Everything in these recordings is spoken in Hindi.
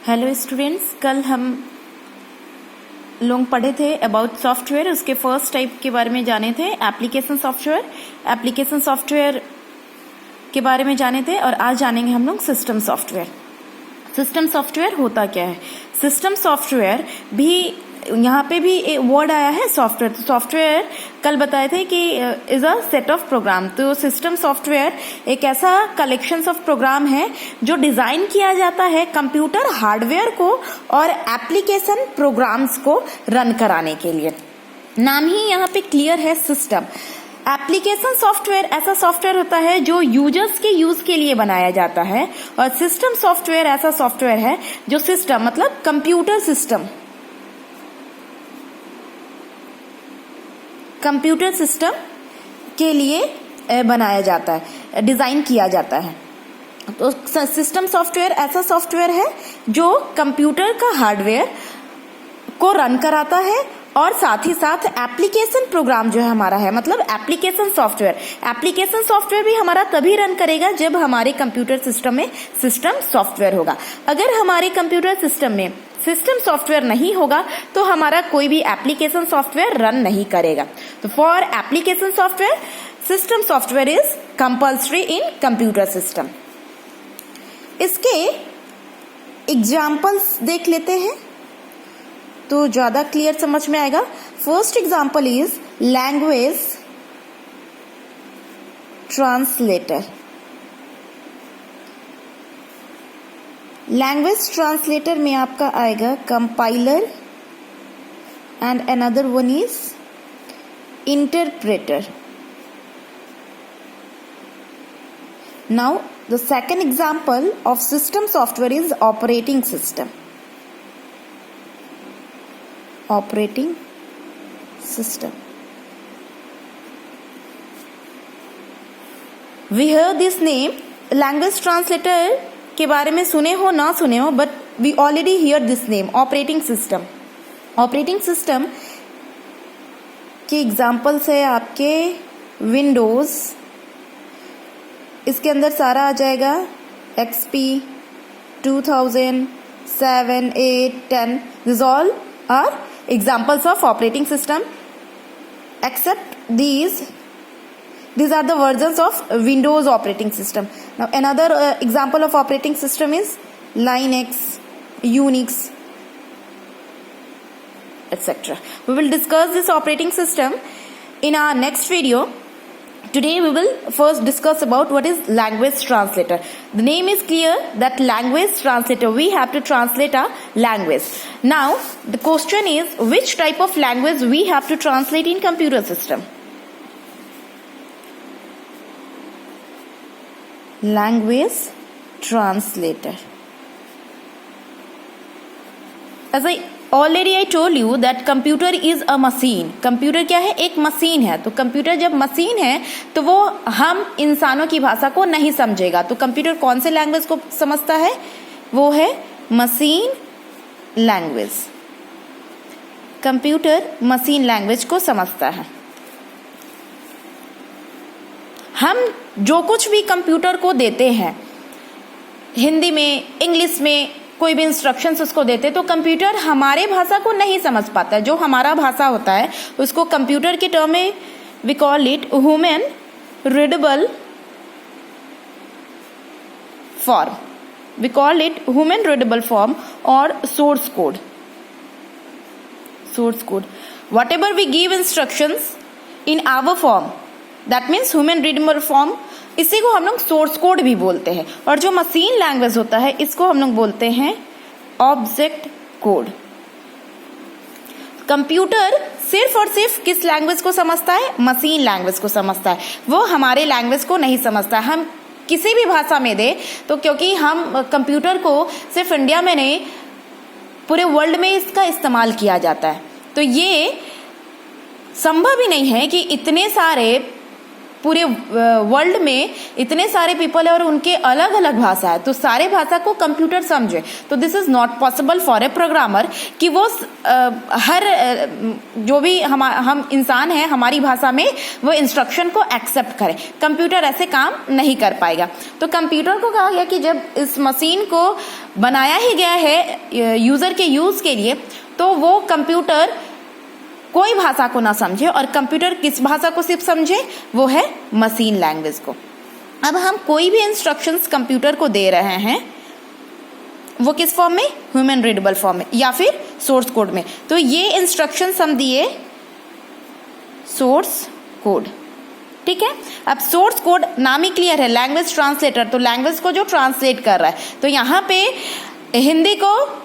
हेलो स्टूडेंट्स, कल हम लोग पढ़े थे अबाउट सॉफ्टवेयर। उसके फर्स्ट टाइप के बारे में जाने थे, एप्लीकेशन सॉफ्टवेयर के बारे में जाने थे। और आज जानेंगे हम लोग सिस्टम सॉफ्टवेयर। सिस्टम सॉफ्टवेयर होता क्या है? सिस्टम सॉफ्टवेयर भी यहाँ पे भी एक वर्ड आया है सॉफ्टवेयर। तो सॉफ्टवेयर कल बताए थे कि is a set of program. तो सिस्टम सॉफ्टवेयर एक ऐसा कलेक्शन ऑफ प्रोग्राम है जो डिजाइन किया जाता है कंप्यूटर हार्डवेयर को और एप्लीकेशन प्रोग्राम्स को रन कराने के लिए। नाम ही यहाँ पे क्लियर है, सिस्टम। एप्लीकेशन सॉफ्टवेयर ऐसा सॉफ्टवेयर होता है जो यूजर्स के यूज के लिए बनाया जाता है, और सिस्टम सॉफ्टवेयर ऐसा सॉफ्टवेयर है जो सिस्टम मतलब कंप्यूटर सिस्टम के लिए बनाया जाता है, डिजाइन किया जाता है। तो सिस्टम सॉफ्टवेयर ऐसा सॉफ्टवेयर है जो कंप्यूटर का हार्डवेयर को रन कराता है और साथ ही साथ एप्लीकेशन प्रोग्राम जो है हमारा है, मतलब एप्लीकेशन सॉफ्टवेयर भी हमारा तभी रन करेगा जब हमारे कंप्यूटर सिस्टम में सिस्टम सॉफ्टवेयर होगा। अगर हमारे कंप्यूटर सिस्टम में सिस्टम सॉफ्टवेयर नहीं होगा तो हमारा कोई भी एप्लीकेशन सॉफ्टवेयर रन नहीं करेगा। तो for application software, system software is compulsory in computer system. इसके एग्जाम्पल्स देख लेते हैं तो ज्यादा क्लियर समझ में आएगा। First example is language translator. Language translator में आपका आएगा compiler and another one is interpreter. Now the second example of system software is operating system. Operating system, we hear this name. Language translator के बारे में सुने हो ना सुने हो, but we already here this name, operating system. Operating system के एग्जाम्पल्स है आपके विंडोज, इसके अंदर सारा आ जाएगा XP 2007, 8, 10। This all are examples of operating system, except these are the versions of Windows operating system. Now another example of operating system is Linux, Unix, etc. We will discuss this operating system in our next video. Today we will first discuss about what is language translator. The name is clear that language translator, we have to translate our language. Now the question is, which type of language we have to translate in computer system? Language translator. As I told you that computer is a machine. Computer क्या है? एक मशीन है। तो कंप्यूटर जब मशीन है तो वो हम इंसानों की भाषा को नहीं समझेगा। तो कंप्यूटर कौन से लैंग्वेज को समझता है? वो है machine language. Computer machine language को समझता है। हम जो कुछ भी कंप्यूटर को देते हैं, हिंदी में, इंग्लिश में कोई भी इंस्ट्रक्शंस उसको देते, तो कंप्यूटर हमारे भाषा को नहीं समझ पाता। जो हमारा भाषा होता है उसको कंप्यूटर के टर्म में we call it human readable form. We call it human readable form और source code. Whatever we give instructions in our form, that means human readable form, इसी को हम लोग सोर्स कोड भी बोलते हैं। और जो मशीन लैंग्वेज होता है इसको हम लोग बोलते हैं ऑब्जेक्ट कोड। कंप्यूटर सिर्फ और सिर्फ किस लैंग्वेज को समझता है? मशीन लैंग्वेज को समझता है। वो हमारे लैंग्वेज को नहीं समझता। हम किसी भी भाषा में दे तो, क्योंकि हम कंप्यूटर को सिर्फ इंडिया में नहीं पूरे वर्ल्ड में इसका इस्तेमाल किया जाता है, तो ये संभव ही नहीं है कि इतने सारे पूरे वर्ल्ड में इतने सारे पीपल है और उनके अलग अलग भाषा है, तो सारे भाषा को कंप्यूटर समझे, तो this is not possible for a programmer कि वो हर जो भी हम इंसान हैं हमारी भाषा में वो इंस्ट्रक्शन को एक्सेप्ट करें। कंप्यूटर ऐसे काम नहीं कर पाएगा। तो कंप्यूटर को कहा गया कि जब इस मशीन को बनाया ही गया है यूजर के यूज के लिए, तो वो कंप्यूटर कोई भाषा को ना समझे, और कंप्यूटर किस भाषा को सिर्फ समझे, वो है मशीन लैंग्वेज को। अब हम कोई भी इंस्ट्रक्शंस कंप्यूटर को दे रहे हैं, वो किस फॉर्म में, ह्यूमन रीडेबल फॉर्म में या फिर सोर्स कोड में। तो ये इंस्ट्रक्शंस हम दिए सोर्स कोड, ठीक है। अब सोर्स कोड नाम ही क्लियर है, लैंग्वेज ट्रांसलेटर, तो लैंग्वेज को जो ट्रांसलेट कर रहा है, तो यहाँ पे हिंदी को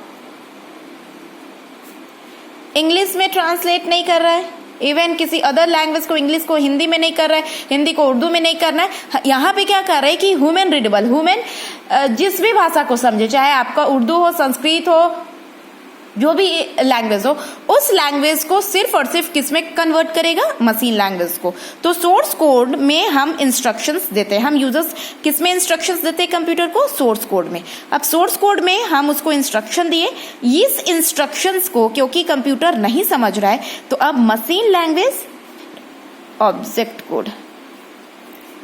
इंग्लिश में ट्रांसलेट नहीं कर रहा है, इवन किसी अदर लैंग्वेज को इंग्लिश को हिंदी में नहीं कर रहा है, हिंदी को उर्दू में नहीं करना है। यहाँ पे क्या कर रहा है कि ह्यूमन रीडेबल, ह्यूमन जिस भी भाषा को समझे, चाहे आपका उर्दू हो, संस्कृत हो, जो भी लैंग्वेज हो, उस लैंग्वेज को सिर्फ और सिर्फ किस में कन्वर्ट करेगा, मशीन लैंग्वेज को। तो सोर्स कोड में हम इंस्ट्रक्शंस देते हैं, हम यूजर्स किस में इंस्ट्रक्शंस देते हैं कंप्यूटर को, सोर्स कोड में। अब सोर्स कोड में हम उसको इंस्ट्रक्शन दिए, इस इंस्ट्रक्शंस को क्योंकि कंप्यूटर नहीं समझ रहा है, तो अब machine language object code,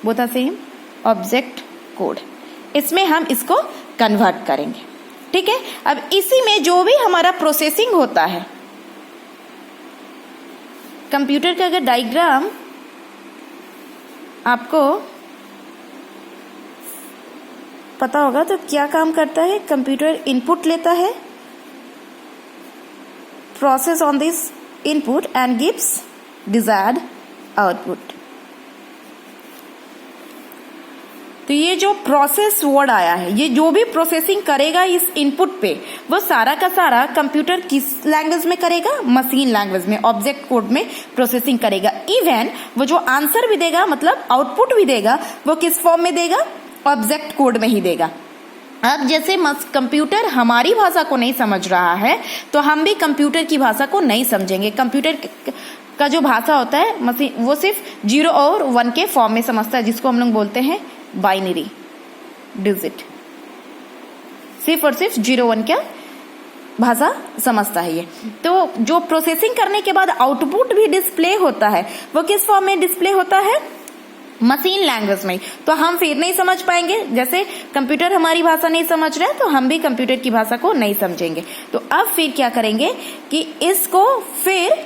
both are same, object code, इसमें हम इसको कन्वर्ट करेंगे, ठीक है। अब इसी में जो भी हमारा प्रोसेसिंग होता है, कंप्यूटर का अगर डायग्राम आपको पता होगा तो क्या काम करता है, कंप्यूटर इनपुट लेता है, process on this input and gives desired output. तो ये जो प्रोसेस वर्ड आया है, ये जो भी प्रोसेसिंग करेगा इस इनपुट पे, वो सारा का सारा कंप्यूटर किस लैंग्वेज में करेगा, मशीन लैंग्वेज में, ऑब्जेक्ट कोड में प्रोसेसिंग करेगा। इवन वो जो आंसर भी देगा, मतलब आउटपुट भी देगा, वो किस फॉर्म में देगा, ऑब्जेक्ट कोड में ही देगा। अब जैसे कंप्यूटर हमारी भाषा को नहीं समझ रहा है, तो हम भी कंप्यूटर की भाषा को नहीं समझेंगे। कंप्यूटर का जो भाषा होता है मशीन, वो सिर्फ 0 और 1 के फॉर्म में समझता है, जिसको हम लोग बोलते हैं बाइनरी डिजिट, सिर्फ और सिर्फ 0-1 क्या भाषा समझता है ये। तो जो प्रोसेसिंग करने के बाद आउटपुट भी डिस्प्ले होता है, वो किस फॉर्म में डिस्प्ले होता है, मशीन लैंग्वेज में। तो हम फिर नहीं समझ पाएंगे, जैसे कंप्यूटर हमारी भाषा नहीं समझ रहा है, तो हम भी कंप्यूटर की भाषा को नहीं समझेंगे। तो अब फिर क्या करेंगे कि इसको फिर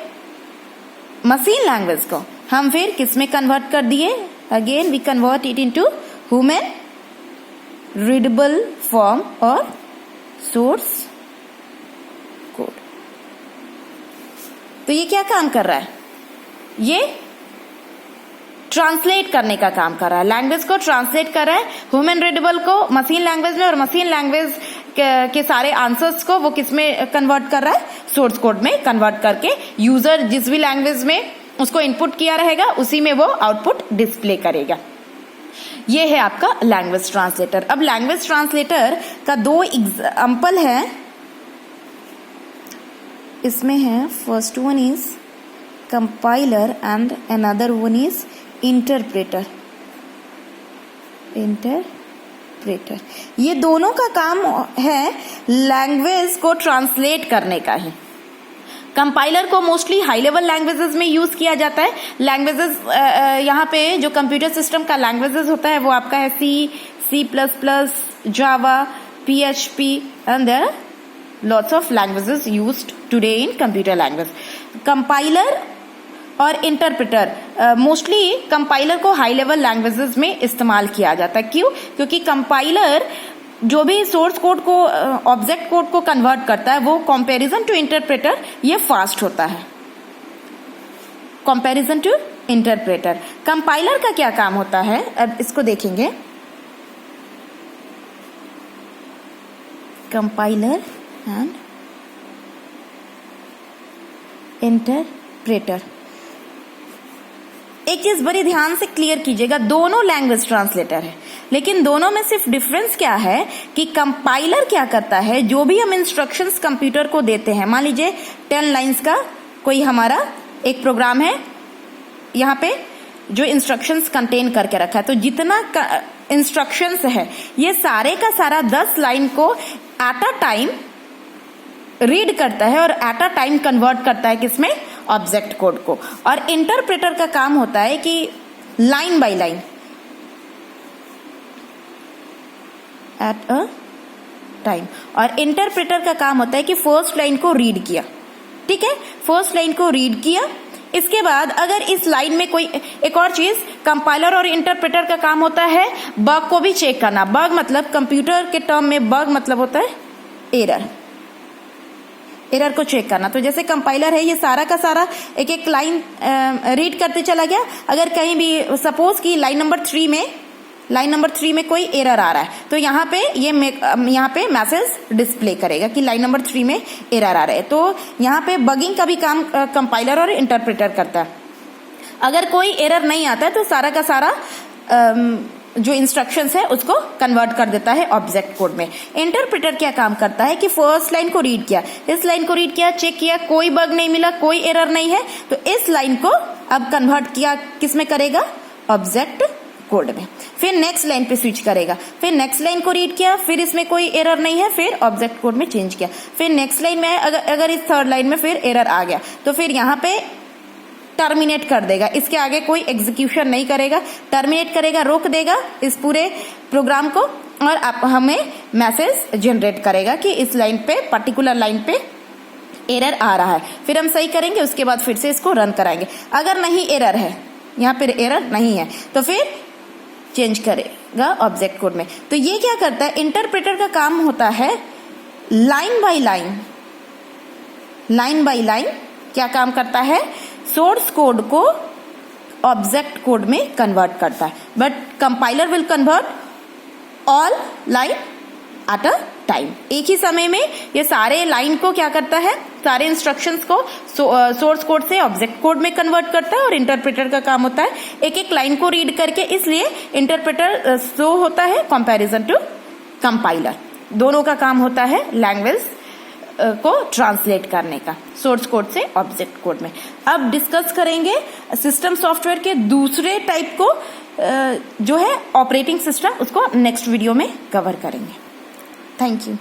मशीन लैंग्वेज को हम फिर किस में कन्वर्ट कर दिए, again we convert it into human readable form और सोर्स कोड। तो ये क्या काम कर रहा है, ये ट्रांसलेट करने का काम कर रहा है, लैंग्वेज को ट्रांसलेट कर रहा है, ह्यूमन रीडेबल को मशीन लैंग्वेज में, और मशीन लैंग्वेज के सारे आंसर्स को वो किस में कन्वर्ट कर रहा है, सोर्स कोड में कन्वर्ट करके यूजर जिस भी लैंग्वेज में उसको इनपुट किया रहेगा उसी में वो आउटपुट डिस्प्ले करेगा। ये है आपका लैंग्वेज ट्रांसलेटर। अब लैंग्वेज ट्रांसलेटर का 2 एग्जाम्पल है, इसमें है, first one is compiler and another one is interpreter. ये दोनों का काम है लैंग्वेज को ट्रांसलेट करने का ही। कंपाइलर को मोस्टली हाई लेवल लैंग्वेजेस में यूज किया जाता है। लैंग्वेजेस यहाँ पे जो कंप्यूटर सिस्टम का लैंग्वेजेस होता है वो आपका है C++, Java, PHP and there are lots of languages used today in computer language. Compiler और इंटरप्रेटर, मोस्टली कंपाइलर को हाई लेवल लैंग्वेजेस में इस्तेमाल किया जाता है। क्यों? क्योंकि कंपाइलर जो भी सोर्स कोड को, ऑब्जेक्ट कोड को कन्वर्ट करता है, वो कंपैरिजन टू इंटरप्रेटर ये फास्ट होता है। Comparison to interpreter. कंपाइलर का क्या काम होता है, अब इसको देखेंगे। कंपाइलर एंड इंटरप्रेटर, एक चीज बड़ी ध्यान से क्लियर कीजिएगा, दोनों लैंग्वेज ट्रांसलेटर है, लेकिन दोनों में सिर्फ डिफरेंस क्या है कि कंपाइलर क्या करता है, जो भी हम इंस्ट्रक्शंस कंप्यूटर को देते हैं, मान लीजिए 10 लाइंस का कोई हमारा एक प्रोग्राम है, यहाँ पे जो इंस्ट्रक्शंस कंटेन करके रखा है। तो जितना इंस्ट्रक्शंस है ये सारे का सारा 10 लाइन को एट अ टाइम रीड करता है और एट अ टाइम कन्वर्ट करता है किसमें, ऑब्जेक्ट कोड को। और इंटरप्रेटर का काम होता है कि line by line at a time, और इंटरप्रेटर का काम होता है कि फर्स्ट लाइन को रीड किया, ठीक है, फर्स्ट लाइन को रीड किया। इसके बाद अगर इस लाइन में कोई एक और चीज, कंपाइलर और इंटरप्रेटर का काम होता है बग को भी चेक करना। बग मतलब कंप्यूटर के टर्म में बग मतलब होता है एरर, एरर को चेक करना। तो जैसे कंपाइलर है ये सारा का सारा एक एक लाइन रीड करते चला गया। अगर कहीं भी सपोज कि लाइन नंबर 3 में कोई एरर आ रहा है तो यहाँ पे मैसेज डिस्प्ले करेगा कि लाइन नंबर 3 में एरर आ रहा है। तो यहाँ पे बगिंग का भी काम कंपाइलर और इंटरप्रेटर करता है। अगर कोई एरर नहीं आता है तो सारा का सारा जो इंस्ट्रक्शंस है उसको कन्वर्ट कर देता है ऑब्जेक्ट कोड में। इंटरप्रेटर क्या काम करता है कि फर्स्ट लाइन को रीड किया, इस लाइन को रीड किया, चेक किया, कोई बग नहीं मिला, कोई एरर नहीं है, तो इस लाइन को अब कन्वर्ट किया किसमें करेगा, ऑब्जेक्ट कोड में। फिर नेक्स्ट लाइन पे स्विच करेगा, फिर नेक्स्ट लाइन को रीड किया, फिर इसमें कोई एरर नहीं है, फिर ऑब्जेक्ट कोड में चेंज किया। फिर नेक्स्ट लाइन में अगर इस थर्ड लाइन में फिर एरर आ गया तो फिर यहाँ पे टर्मिनेट कर देगा, इसके आगे कोई एग्जीक्यूशन नहीं करेगा, टर्मिनेट करेगा, रोक देगा इस पूरे प्रोग्राम को और आप हमें मैसेज जनरेट करेगा कि इस लाइन पे, पर्टिकुलर लाइन पे एरर आ रहा है। फिर हम सही करेंगे, उसके बाद फिर से इसको रन कराएंगे। अगर नहीं एरर है, यहाँ पे एरर नहीं है तो फिर चेंज करेगा ऑब्जेक्ट कोड में। तो ये क्या करता है, इंटरप्रेटर का काम होता है लाइन बाय लाइन क्या काम करता है, सोर्स कोड को ऑब्जेक्ट कोड में कन्वर्ट करता है। But compiler will convert all line at a time, एक ही समय में ये सारे लाइन को क्या करता है, सारे इंस्ट्रक्शंस को सोर्स कोड से ऑब्जेक्ट कोड में कन्वर्ट करता है। और इंटरप्रेटर का काम होता है एक एक लाइन को रीड करके, इसलिए इंटरप्रेटर स्लो होता है कंपैरिजन टू कंपाइलर। दोनों का काम होता है लैंग्वेज को ट्रांसलेट करने का सोर्स कोड से ऑब्जेक्ट कोड में। अब डिस्कस करेंगे सिस्टम सॉफ्टवेयर के दूसरे टाइप को, जो है ऑपरेटिंग सिस्टम, उसको नेक्स्ट वीडियो में कवर करेंगे। Thank you.